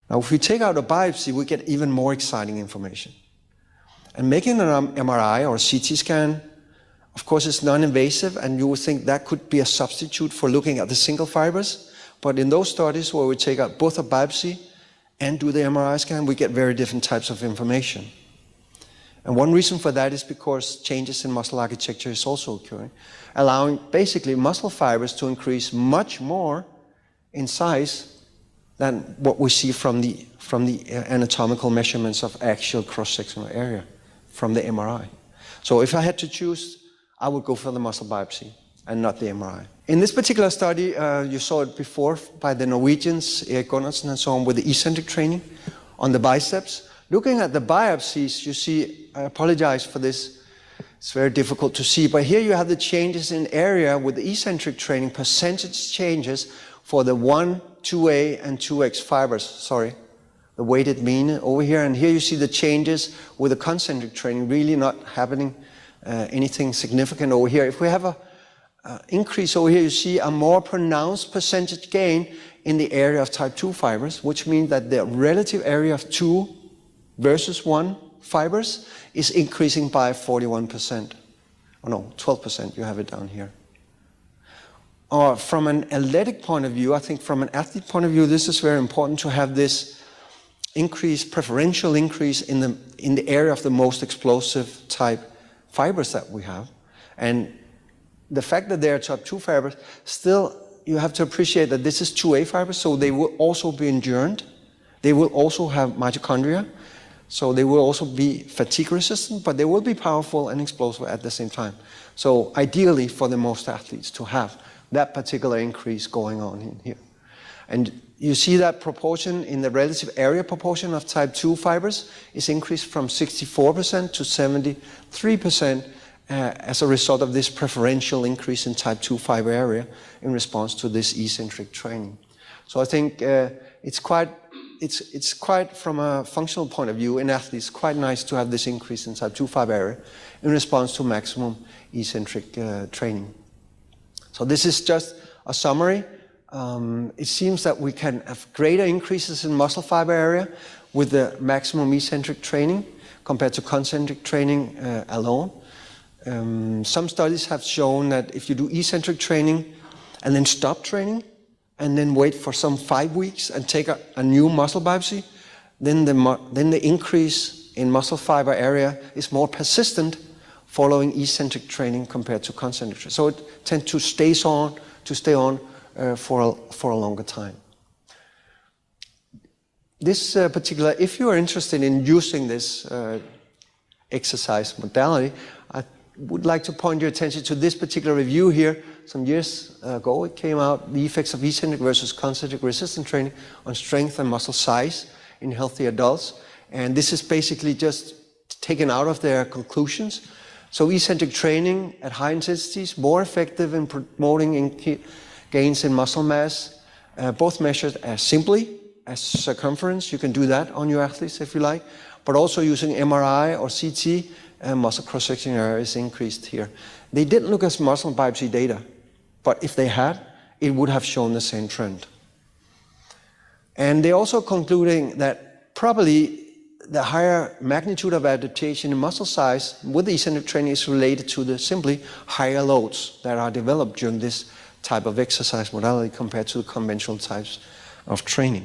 Now, if we take out a biopsy, we get even more exciting information. And making an MRI or a CT scan, of course, is non-invasive, and you would think that could be a substitute for looking at the single fibers. But in those studies where we take out both a biopsy and do the MRI scan, we get very different types of information. And one reason for that is because changes in muscle architecture is also occurring, allowing basically muscle fibers to increase much more in size than what we see from the anatomical measurements of actual cross-sectional area from the MRI. So if I had to choose, I would go for the muscle biopsy and not the MRI. In this particular study, you saw it before by the Norwegians, Erik Gundersen and so on, with the eccentric training on the biceps. Looking at the biopsies, you see, I apologize for this, it's very difficult to see, but here you have the changes in area with the eccentric training, percentage changes for the 1, 2A and 2X fibers, sorry, the weighted mean over here, and here you see the changes with the concentric training really not happening anything significant over here. If we have a increase over here, you see a more pronounced percentage gain in the area of type 2 fibers, which means that the relative area of 2 versus 1 fibers is increasing by 41%. Oh no, 12%, you have it down here. Or from an athletic point of view, I think from an athlete point of view, this is very important to have this increase, preferential increase in the area of the most explosive type fibers that we have. And the fact that they are type 2 fibers, still you have to appreciate that this is 2A fibers, so they will also be endurant. They will also have mitochondria, so they will also be fatigue resistant, but they will be powerful and explosive at the same time. So ideally for the most athletes to have that particular increase going on in here. And you see that proportion in the relative area proportion of type 2 fibers is increased from 64% to 73% as a result of this preferential increase in type 2 fiber area in response to this eccentric training. So I think it's quite, from a functional point of view in athletes, quite nice to have this increase in type 2 fiber area in response to maximum eccentric training. So this is just a summary. It seems that we can have greater increases in muscle fiber area with the maximum eccentric training compared to concentric training alone. Some studies have shown that if you do eccentric training and then stop training and then wait for some 5 weeks and take a new muscle biopsy, then the increase in muscle fiber area is more persistent following eccentric training compared to concentric training. So it tends to stay on for a longer time. This particular, if you are interested in using this exercise modality, I would like to point your attention to this particular review here. Some years ago it came out, the effects of eccentric versus concentric resistance training on strength and muscle size in healthy adults. And this is basically just taken out of their conclusions. So eccentric training at high intensities, more effective in promoting gains in muscle mass, both measured as simply as circumference. You can do that on your athletes if you like, but also using MRI or CT, muscle cross-section area is increased here. They didn't look at muscle biopsy data, but if they had, it would have shown the same trend. And they're also concluding that probably the higher magnitude of adaptation in muscle size with the eccentric training is related to the simply higher loads that are developed during this type of exercise modality compared to the conventional types of training.